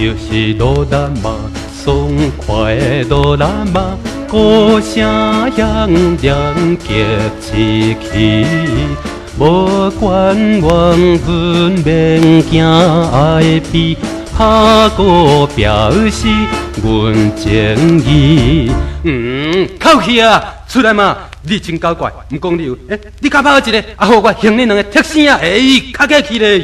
就是罗兰玛，爽快的罗兰玛，歌声洋洋激起起，无管缘分免惊爱悲，拍鼓表示阮情意。口气啊，出来嘛！你真搞怪，毋讲理由。你较拍一个，互我行你两个踢声啊！较客气咧。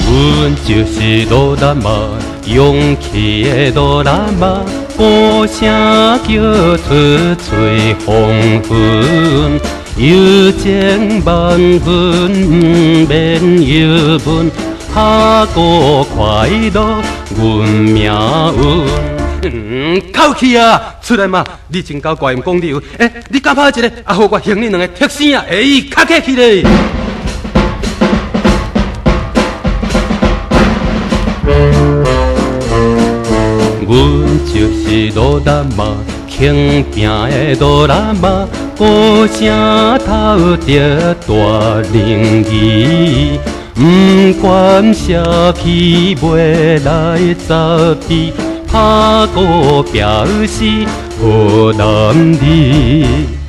阮就是罗兰玛，勇气的罗兰玛，歌声叫出吹风云，有情万分，免忧闷，拍鼓快乐阮命运。口气啊，出来嘛！你真搞怪，毋讲理由。你敢拍一个，互我行你两个踢声啊！较客气咧。阮就是罗兰玛，轻拼的罗兰玛，歌声透着大灵仪。不管社气未来十悲，拍鼓表示好男儿。